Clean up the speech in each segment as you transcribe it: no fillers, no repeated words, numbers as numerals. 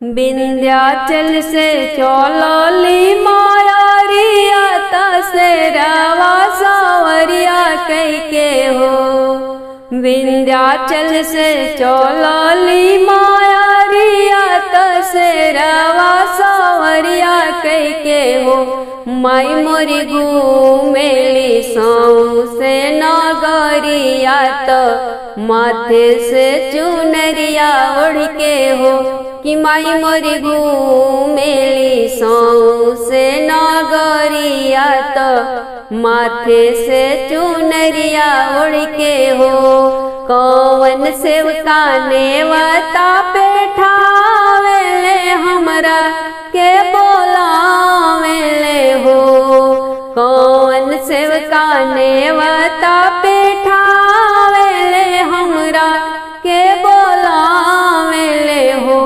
विंध्याचल से चौलली मायारिया तसेरावा सावरिया कह के हो। विंध्याचल से चौलली मायारिया तसेरावा सावरिया कह के हो। माई मोरी घूमेली साऊ से नगरिया तो माथे से चुनरिया ओढ़ के हो। कि माई मोरी घूमेली साऊ से नगरिया तो माथे से चुनरिया ओढ़ के हो। कौन सेवका नेवता पे ठावेले हमरा के बोलावेले हो। कौन सेवका नेवता पे ठावेले हमरा के बोलावेले हो।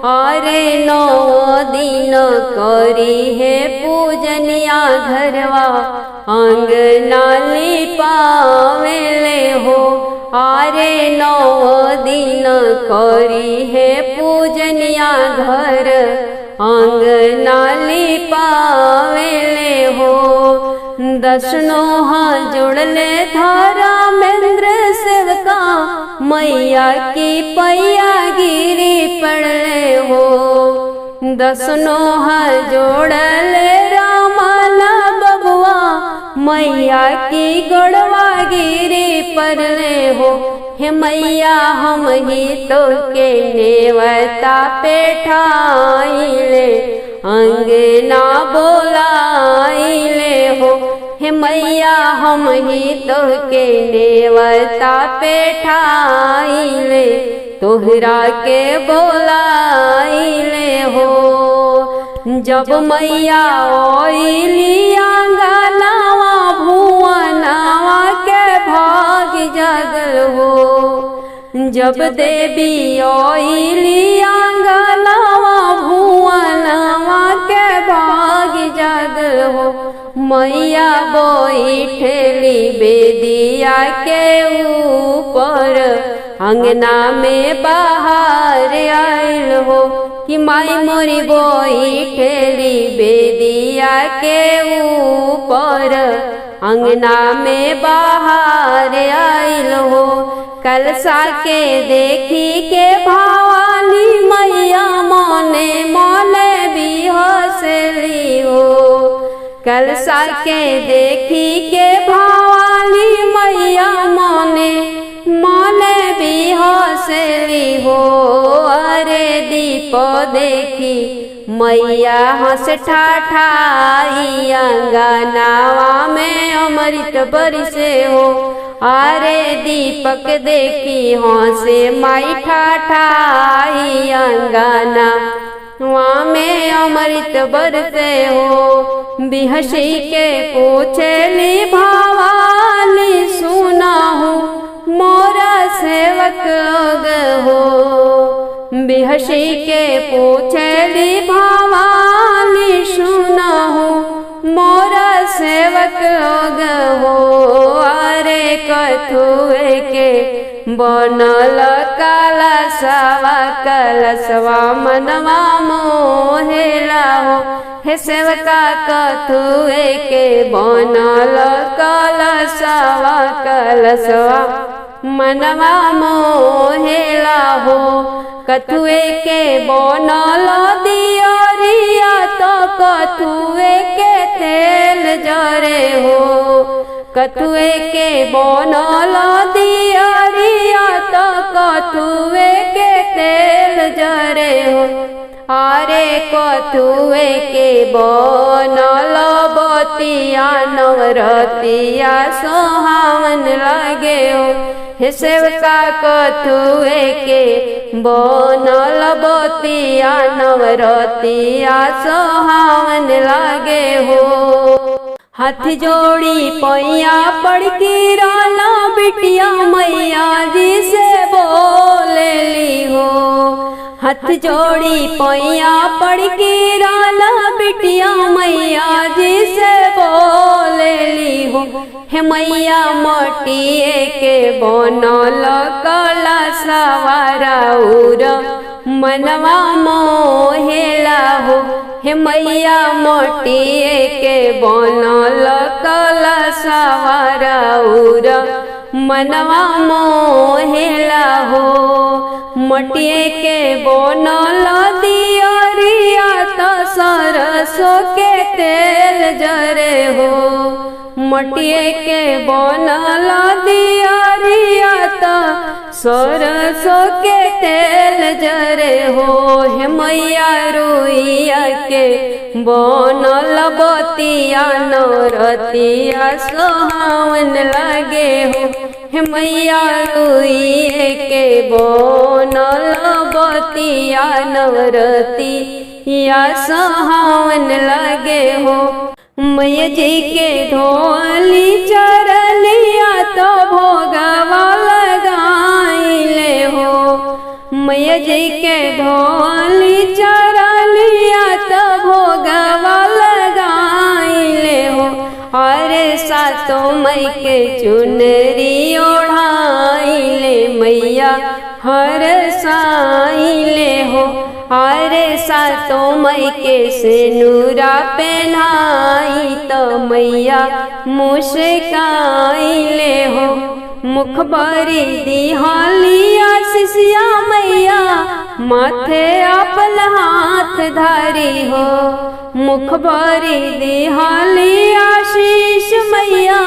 अरे 9 दिन करी है पूजनिया घरवा अंगना लिपावेले हो। अरे 9 दिन करी है पूजनिया घर अंगना लिपावेले हो। 10 नोहा जोड़ले धर्मेंद्र सेवका मैया की पैया गिरी पड़ले हो। 10 नोहा जोड़ले रामाला बबुआ मैया की गोड़वा गिरी पड़ले हो। हे मैया हम ही तो के नेवता पे ठाइले अंगना बोलाइले हो। हे मैया हम ही तो के नेवता पे ठाइले तोहरा के बोलाइले हो। जब मैया ओइली आंगनवा भुवनवा के भाग जगल हो। जब देवी ओइली आंगनवा भुवनवा के भाग जगल हो। मैया बैठेली बेदिया के ऊपर अंगना में बाहर आइल हो। कि माई मोरी बैठेली बेदिया के ऊपर अंगना में बाहर आइल हो। कलसा के देखी के भवानी मैया मने मने भी हंसली हो। कलसा के देखी के भवानी मैया मने मने भी हंसली हो। अरे दीप देखी मैया हंस ठाठाई अंगनावा में अमृत बरसे हो। अरे दीपक देखी हंसे माई ठाठाई अंगना वहाँ में अमृत बरसे हो। बिहसी के पूछेली भवानी सुना हूँ मोरा सेवक हो। बिहसी के पूछेली भवानी सुना हूँ मोरा सेवक हो। अरे कथुए के बनल कलशवा कलशवा मनवा मोहेला हो। हे सेवका कथुए के बनल कलशवा कलशवा मनवा मोहेला हो। कथुए के बनल दियरिया तो कथुए के तेल जरे हो। कथुए के बनल दियरिया तो कथुए के तेल जरे हो। अरे कथुए के बनल बतिया नवरतिया सोहावन लगे हो। हे सेवका कथुए के बनल बतिया नवरतिया सोहावन लगे हो। हाथ जोड़ी पैया पड़ की राना बिटिया मैया जी से बोलेली हो। हाथ जोड़ी पैया पड़ की राना बिटिया मैया जी से बोलेली हो। हे मैया मटिए के बनल कलशवा राउर मनवा मोह हे मैया मोटिए के बनल कलशवा उर मनवा मोहेला हो। मटिए के बनल दियरिया त सरसों के तेल जरे हो। मटिए के बनल दियरिया त सरसों के तेल जरे हो। हे मैया रुइया के बनल बतिया नरतिया सोहावन लगे हो। हे मैया रुइया के बनल बतिया नरतिया सोहावन लगे हो। मैया जी के ढोली चरनिया तो भोगवा लगाइले हो। मैया जी के ढोली चरनिया तो भोगवा लगाइले हो। अरे सातो मई के चुनरी ओढ़ाइले मैया हर साइले हो। अरे सातो मई के सेनुरा पहनाई तो मैया मुस्काइले हो। मुखबरी दिहालिया शिष्या मैया माथे अपन हाथ धारी हो। मुखबरी दिहालिया शीश मैया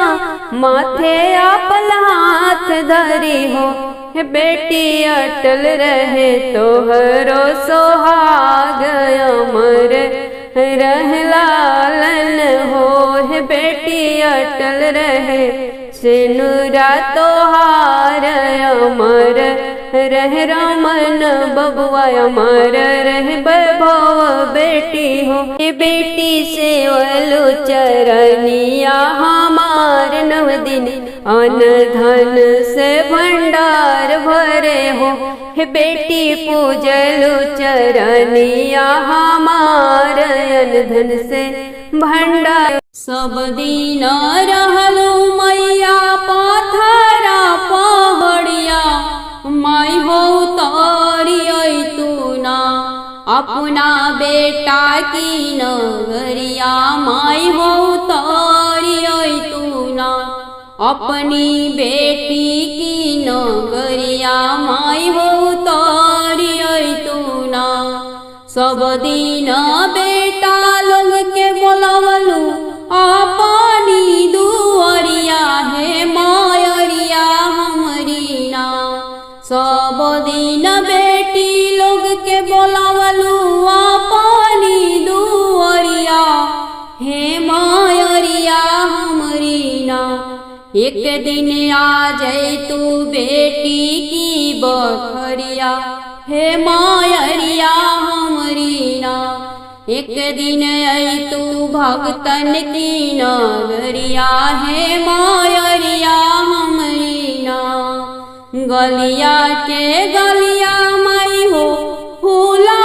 माथे अपन हाथ धरी हो। हे बेटी अटल रहे तोहरो सोहाग अमर रहे लालन हो। हे बेटी अटल रहे सेनुरा तोहार अमर रहे रमन बबुआ अमर रहे वैभव बेटी हो। ये बेटी सेवलु चरनिया हमार नव दिन अन धन से भंडार भरे हो। हे बेटी पूजलु चरनिया हमार अन धन से भंडार। सब दिन रहलु मैया पथरा पहड़िया माई हो तारी तू ना अपना बेटा की नगरिया माई हो तारी तू ना अपनी बेटी की नगरिया माई हो तारी तू ना। सब दिन बेटा लोग के बोलवलू अपनी दुआरिया हे मायरिया हमरी ना। सब दिन बेटी लोग के बोलवलू अपनी दुआरिया हे मायरिया हमरी ना। एक दिन आ जाए तू बेटी की बखरिया हे मायरिया हमरी ना। एक दिन आई तू भक्तन की नगरिया हे मायरिया हमरी ना। गलिया के गलिया माई हो फूला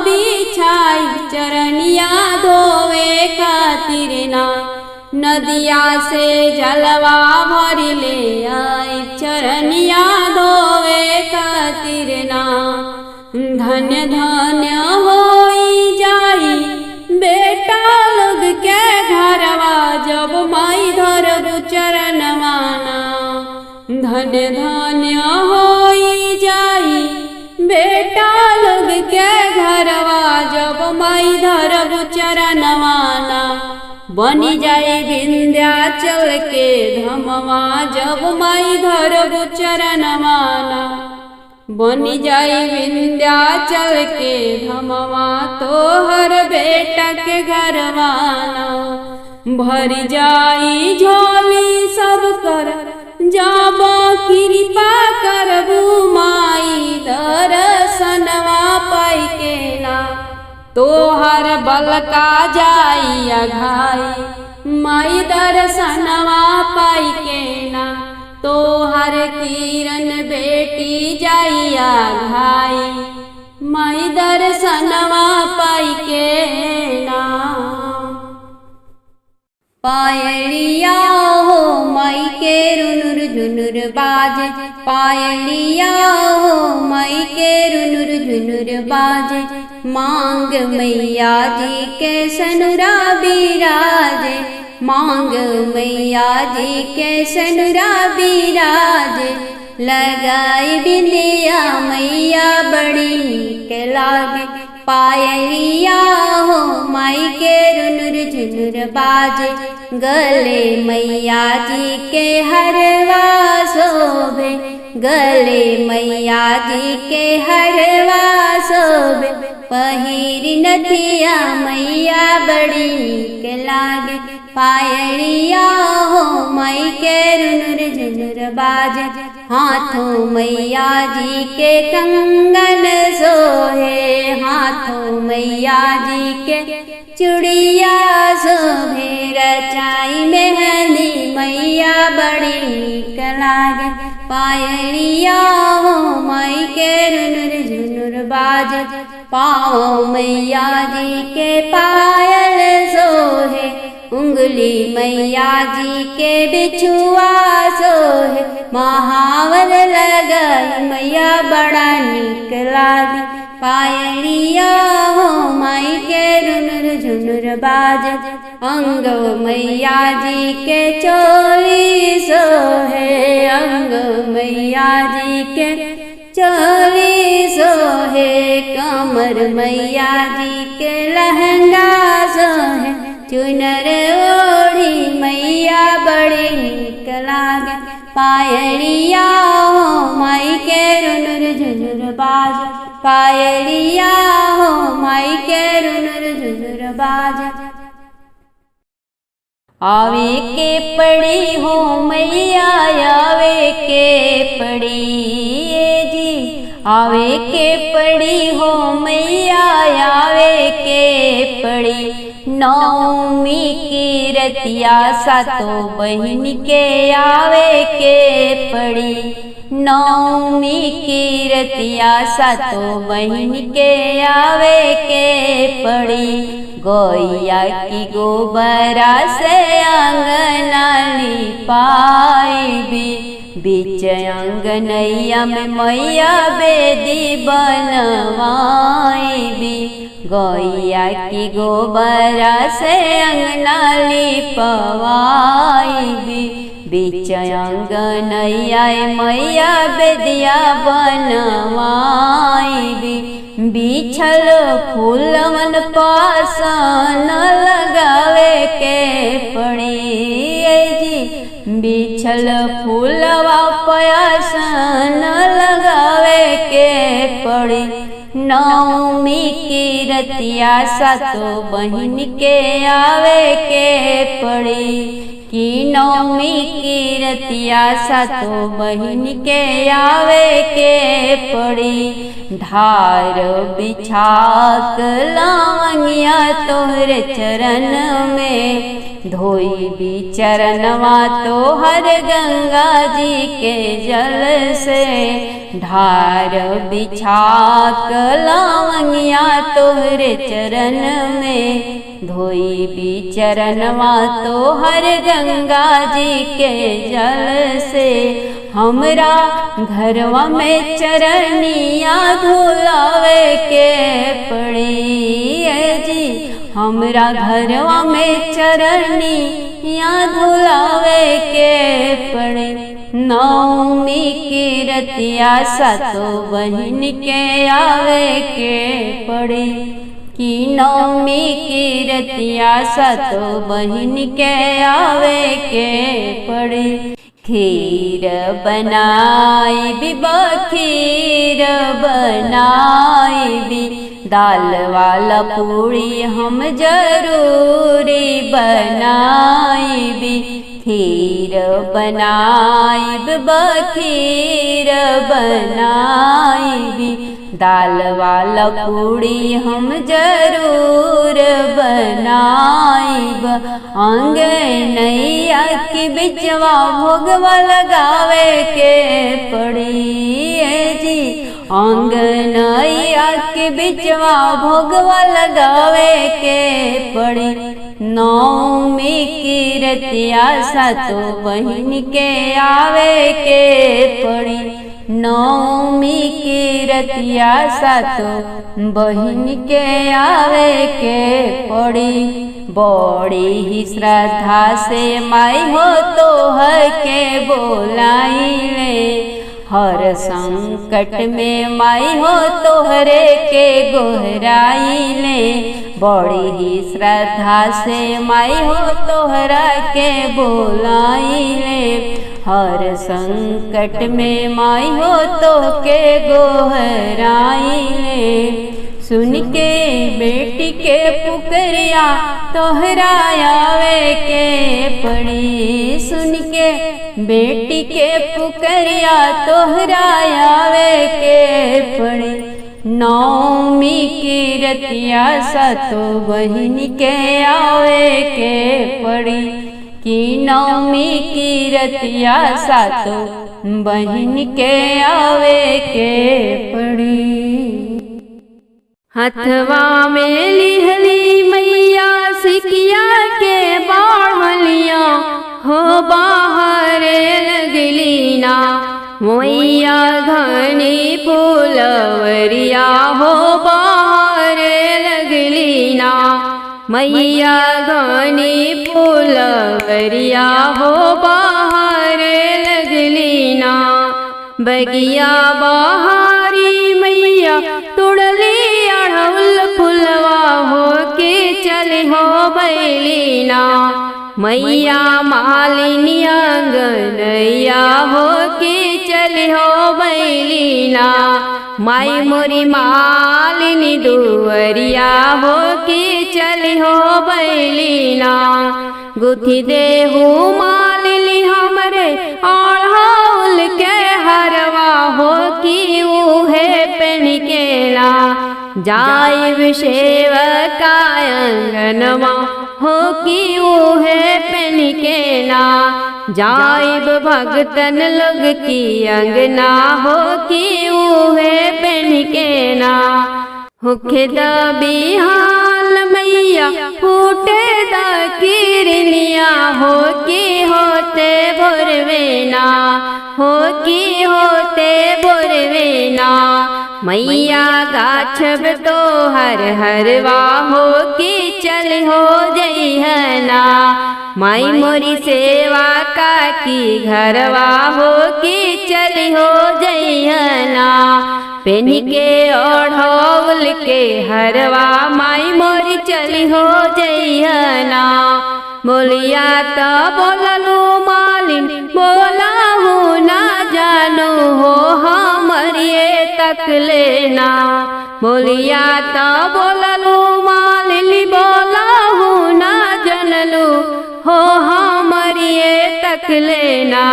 बिछाई चरनिया धोवे खातिर ना। नदिया से जलवा भर ले आई चरनिया धोवे खातिर ना। धन्य धन्य होई जाई बेटा लोग के घरवा जब माई धरब चरणवाना। धन्य धन्य होई जाई बेटा लोग के घरवा जब माई धरब चरणवाना। बनी जाई विंध्याचल के धमवा जब माई धरब चरणवाना। बनी जाई विंध्याचल के धमवा तोहर बेटा के घरवाना। भर जाई झोली सब कर जब कृपा करबू माई दर्शनवा पाई के ना। तोहर बलका जाई अघाई माई दर्शनवा पाई के ना। तोहर किरण बेटी जाइया घाई माई दर्शनवा पाई के ना। पायलिया हो माई के रुनुर झुनुर बाजे। पायलिया हो माई के रुनुर झुनुर बाजे। मांग मैया जी के सनुरा बिराजे, मांग मैया जी के सनुरा बिराजे। लगाई बिंदिया मैया बड़ी नीक लागे, पायलिया हो माई के रुनुर झुनुर बाजे। गले मैया जी के हरवा शोभे, गले मैया जी के हरवा शोभे। पहिरी नथिया मैया बड़ी नीक लागे, पायलिया हो माई के रुनुर झुनुर बाजे। हाथों मैया जी के कंगन सोहे, हाथों मैया जी के चूड़िया शोभे। रचाई मेहंदी मैया बड़ी नीक लागे, पायलिया हो माई के रुनुर झुनुर बाजे। पाँव मैया जी के पायल सोहे, उंगली मैया जी के बिछुआ सोहे। महावर लगाई मैया बड़ा नीक लागे, पायलिया हो माई के रुनुर झुनुर बाजे। अंग मैया जी के चोली सोहे, अंग मैया जी के चोली सोहे। कमर मैया जी के लहंगा सोहे, चुनर ओढ़ी मैया बड़ी नीक लागे। पायलिया हो माई के रुनुर झुनुर बाजे, पायलिया हो माई के रुनुर झुनुर बाजे। आवे के पड़ी हो मैया, आवे के पड़ी जी, आवे के पड़ी हो मैया, आवे के पड़ी। नौमी की रतिया सातों बहन के आवे के पड़ी, नौमी की रतिया सातों बहन के आवे के पड़ी। गैया की गोबरा से अंगना लिपाइबी, बीच अंगनैया में मैया बेदी बनवाइबी। गैया की गोबरा से अंगना लिपवाइबी, बीच अंगनैया मैया बेदिया बनवाइबी। बिछल फूलवन पासन लगावे के पड़ी जी, बिछल फूलवा पासन लगावे के पड़ी। नौमी की रतिया सातों बहन के आवे के पड़ी, कि नौमी की रतिया सातों बहन के आवे के पड़ी। ढार बिछाक लावंगिया तोहरे चरण में, धोई भी चरणवा तोहर गंगा जी के जल से। ढार बिछाक लावंगिया तोहरे चरण में, धोई भी चरणवा तोहर गंगा जी के जल से। हमरा घरवा में चरनिया धुलावे के पड़ी जी, हमरा घरवा में चरनिया धुलावे के पड़े। नौमी की रतिया सातों बहन के आवे के पड़े, कि नौमी की रतिया सातों बहन के आवे के पड़े। खीर बनाई भी खीर बनाई भी, दाल वाला पूड़ी हम जरूरी बनाई भी। खीर बनाई खीर बनाई भी, दाल वाला पूड़ी हम जरूर बनाइब। अंगनैया की बिचवा भोगवा लगावे के पड़ी जी, अंगनैया के बिचवा भोगवा लगावे के पड़ी। नौमी की रतिया सातों बहन के आवे के पड़ी, नौमी की रतिया सातो बहिन के आवे के पड़ी। बड़ी ही श्रद्धा से माई हो तोहर के बोलाइले। हर संकट में माई हो तोहरे के गोहराइले। बड़ी ही श्रद्धा से माई हो तोहरा के बोलाइले। हर संकट में माई हो तो के गोहराइले। सुन के बेटी के पुकरिया तोहरा आवे के पड़ी। सुन के बेटी के पुकरिया तोहरा आवे के पड़ी। नौमी की रतिया सातो बहिन के आवे के पड़ी। कि नौमी की रतिया सातो बहिन के आवे के पड़ी। हथवा में लिहली मैया सिकिया के बाढ़लिया हो बाहर लगली ना। मैया घनी फूलवरिया हो बाहर लगली ना। मैया घनी फूलवरिया हो बाहर लगली ना। बगिया बहारी मैया तुड़ली अड़हुल फुलवा हो के चले हो बैलीना। मैया मालिनी आंगनैया हो के चले हो बैलीना। माई मोरी मालिनी दुवरिया हो के चले हो बैलीना। गुथी देहू मालिनी हमरे अड़हुल के हरवा हो कि उहे पेन केला। जाइब सेवका अंगनवा हो कि उहे पेन केला। जाइब भगतन लोग की अंगना हो कि उहे पेन केला। होखे द बिहाल मैया फूटे द किरनिया हो कि होते भोरवेना। हो कि होते भोरवेना। मैया गाछब तो हर हरवा हो कि चल हो जइहना। माई मोरी सेवा का की घरवा हो कि चल हो जइहना। पेन के ओढ़ौल के हरवा माई मोरी चल हो जइहना। बोलिया त बोललू मालिन बोलाहू ना जानू हो हमरिए तक लेना। बोलिया त बोललू मालिन बोलाहू ना जानलू हो हमरिए तक लेना।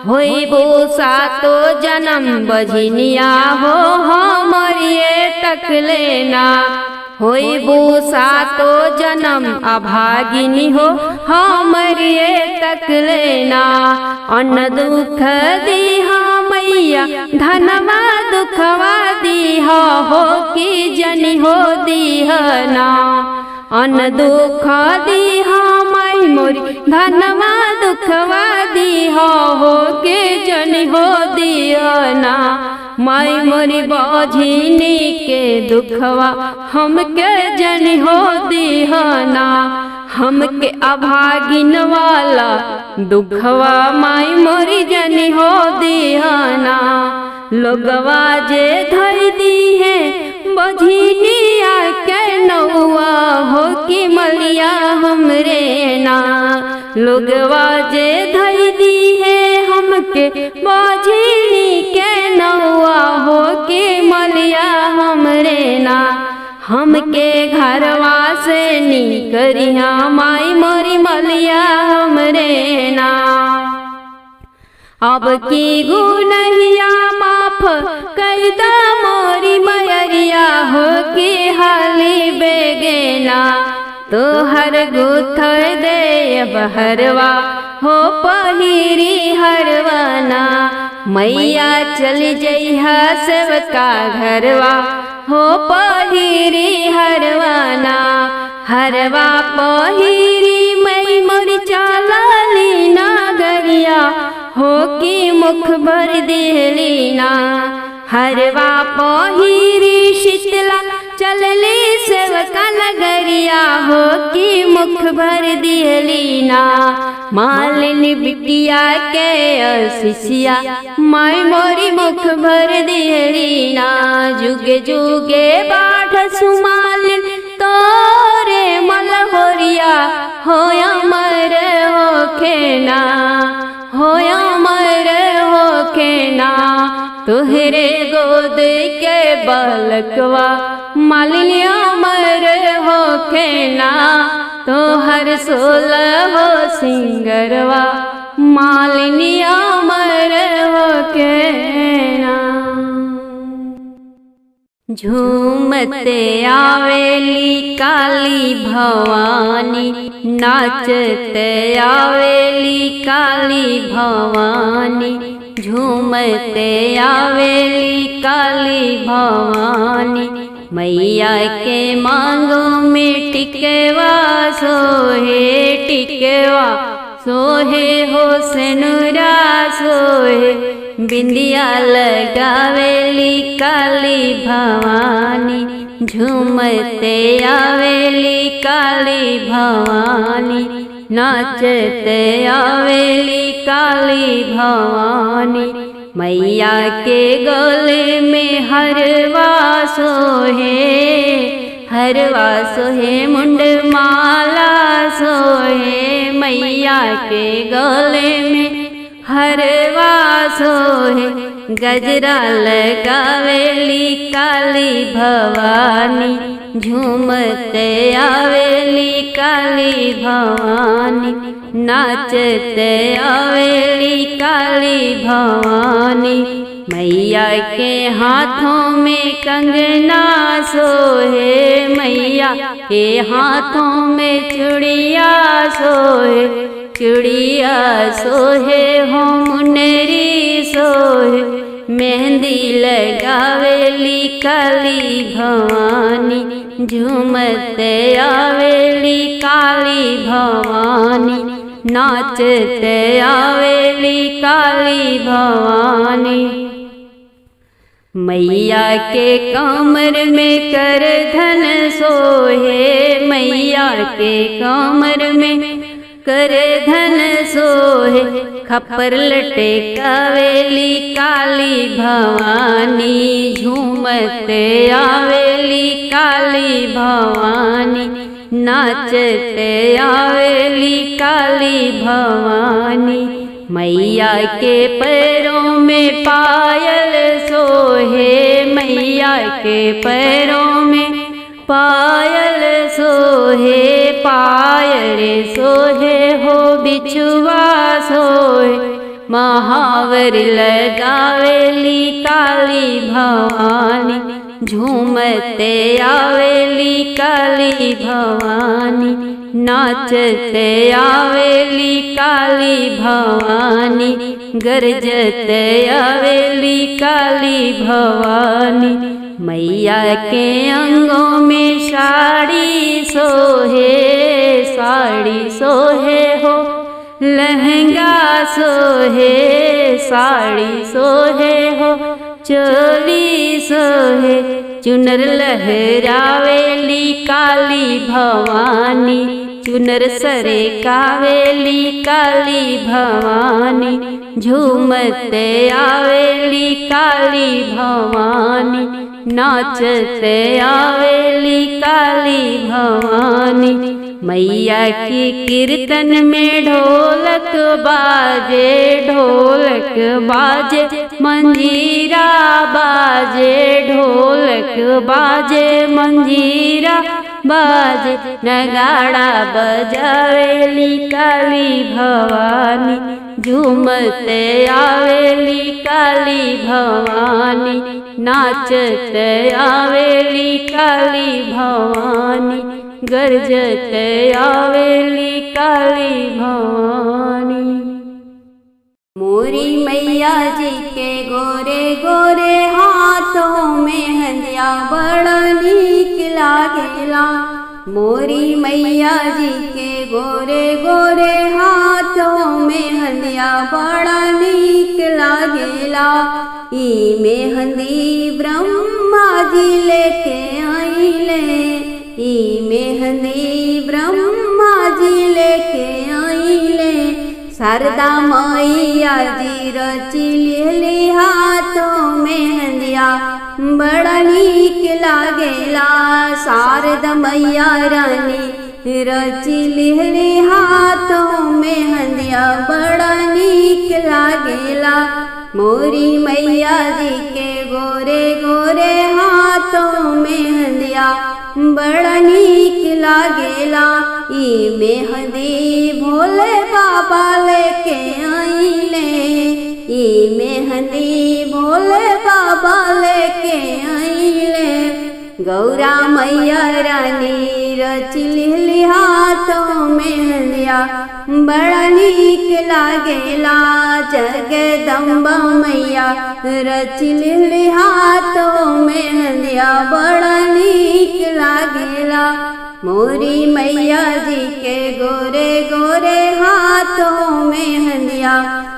होइबू सातो जन्म बझनिया हो हमरिए तक लेना। होइबू सातो जन्म अभागिनी हो हमरिए तक लेना। अन्न दुख दीहा मैया धनमा दुखवा दीहा हो कि जनी हो दीहना। अन्न दुख दीहा माई मोरी धनमा दुखवा दीहा हो के जनी हो दीहना। माई मोरी बझिनी के दुखवा हमके जनी हो दीहना। हमके अभागिन वाला दुखवा माई मोरी जनी हो दीहना। लोगवा जे धर दी है बझिनिया के नौआ हो कि मलिया हमरे ना। लोगवा जे धर दी है हमके बझिनी के नौआ हो कि मलिया हमरे ना। हमके घरवा से निकरिया माई मोरी मलिया हमरे ना। अब की गुनहिया माफ कर द मोरी मयरिया हो कि हाली बेगेना। तोहर गुथर दे बहरवा हो पहिरी हरवाना। मैया चल जइहा सेवका घरवा हो पहिरी हरवाना। हरवा पहिरी मई मोरी चलली नगरिया हो कि मुख भर दिहली ना। हरवा पहिरी शीतला चलली सेवका नगरिया, हो कि मुख भर दिहली ना। मालिनी बिटिया के असिसिया माई मोरी मुख भर दिहली ना। जुगे जुगे बाढ़ सुमालिन तोरे मलहोरिया, हो अमर होखे ना, हो अमर होखे ना। तुहरे गोद के बालकवा मालिनी अमर होखे ना। तोहर सोलहो सिंगरवा मालिनी अमर होखे ना। झूमते आवेली काली भवानी, नाचते आवेली काली भवानी। झूमते आवेली काली भवानी, मैया के मांगो में टिकवा सोहे, टिकवा सोहे हो सेनुरा सोहे। बिंदिया लगावेली काली भवानी, झूमते आवेली काली भवानी। नाचते आवेली काली भवानी, मैया के गले में हरवा सोहे, हरवा सोहे मुंड माला सोहे। मैया के गले में हरवा सोहे, गजरा लगावेली काली भवानी। झूमते आवेली काली भवानी, नाचते आवेली काली भवानी। मैया के हाथों में कंगना सोहे, मैया के हाथों में चूड़िया सोहे। चूड़िया सोहे हो मुनरी सोहे, मेहंदी लगावेली काली भवानी। झूमते आवेली काली भवानी, नाचते आवेली काली भवानी। मैया के कमर में कर धन सोहे, मैया के कमर में कर धन सोहे। खप्पर लटकावेली काली भवानी, झूमते आवेली काली भवानी। नाचते आवेली काली भवानी, मैया के पैरों में पायल सोहे, मैया के पैरों में पायल सोहे। पायल सोहे हो बिछुआ सोहे, महावर लगावेली काली भवानी। झूमते आवेली काली भवानी, नाचते आवेली काली भवानी। गरजते आवेली काली भवानी, मैया के अंगों में साड़ी सोहे, साड़ी सोहे हो लहंगा सोहे। साड़ी सोहे हो चोली सोहे, चुनर लहरावेली काली भवानी। चुनर सरे कावेली काली भवानी। झूमते आवेली काली भवानी, नाचते आवेली काली भवानी। मैया की कीर्तन में ढोलक बाजे, ढोलक बाजे मंजीरा बाजे। ढोलक बाजे मंजीरा बाजे, नगाड़ा बजावेली काली भवानी। झूमते आवेली काली भवानी, नाचते आवेली काली भवानी। गरजते आवेली काली भवानी। मोरी मैया जी के गोरे गोरे हाथों में हंदिया बड़ा नीक लागेला। मोरी मैया जी के गोरे गोरे हाथों में हंदिया बड़ा नीक लागेला। ई मेहंदी ब्रह्मा जी लेके आइले, ई मेहंदी ब्रह्मा जी लेके आइले। शारदा मैया जी रची लेली हाथों में हंदिया बड़ा नीक लागेला। शारदा मैया रानी रची लेली हाथों में हंदिया बड़ा नीक लागेला। मोरी मैया जी के गोरे गोरे हाथों में हंदिया बड़ा नीक लागेला। ई मेहंदी भोले बाबा लेके आइले, ई मेहंदी भोले बाबा लेके आइले। गौरा मैया रानी रची लेली हाथों में हंदिया बड़ा नीक लागेला। जगदम्बा मैया रची लेली हाथों में हंदिया बड़ा नीक लागेला। मोरी मैया जी के गोरे गोरे हाथों में हंदिया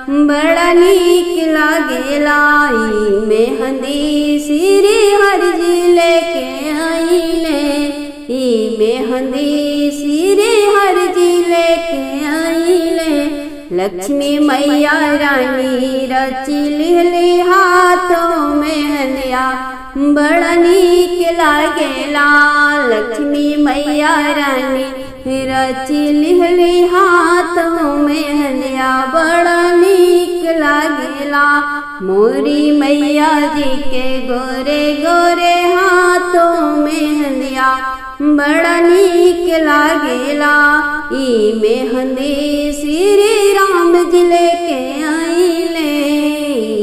बड़ा नीक लागेला। ई मेहंदी श्री हरि जी लेके आइले, ई मेहंदी श्री हरि जी लेके आइले। लक्ष्मी मैया रानी रची लेली हाथों में हंदिया बड़ा नीक लागेला। लक्ष्मी मैया रानी रची लेली हाथों में हंदिया बड़ा नीक लागेला। मोरी मैया जी के गोरे गोरे हाथों में हंदिया बड़ा नीक लागेला। ई मेहंदी श्री राम जी लेके आइले,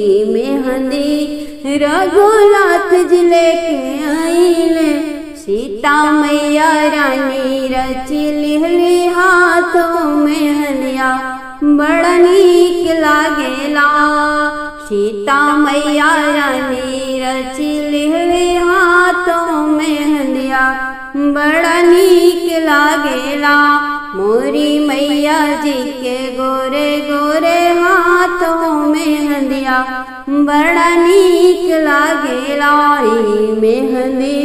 ई मेहंदी रघुनाथ जी लेके आइले। सीता मैया रानी रची लेली हाथों में हंदिया बड़ा नीक लागेला। सीता मैया रानी रची लेली हाथों में हंदिया बड़ा नीक लागेला। मोरी मैया जी के गोरे गोरे हाथों में हंदिया बड़ा नीक लागेला। ई मेहंदी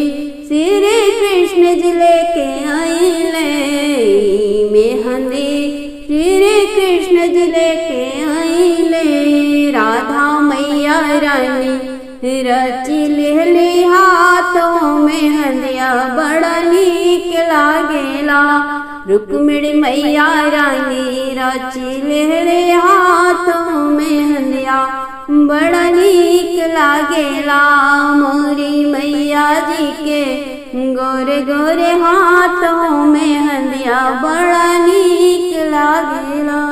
श्री कृष्ण जी लेके आइले, ई मेहंदी श्री कृष्ण जी लेके आइले। राधा मैया रानी रची लेली हाथों में हंदिया बड़ा नीक लागेला। रुक्मिणी मैया रानी रची लेली हाथों में हंदिया बड़ा नीक लागेला। मोरी मैया जी के गोरे गोरे हाथों में हंदिया बड़ा नीक लागेला।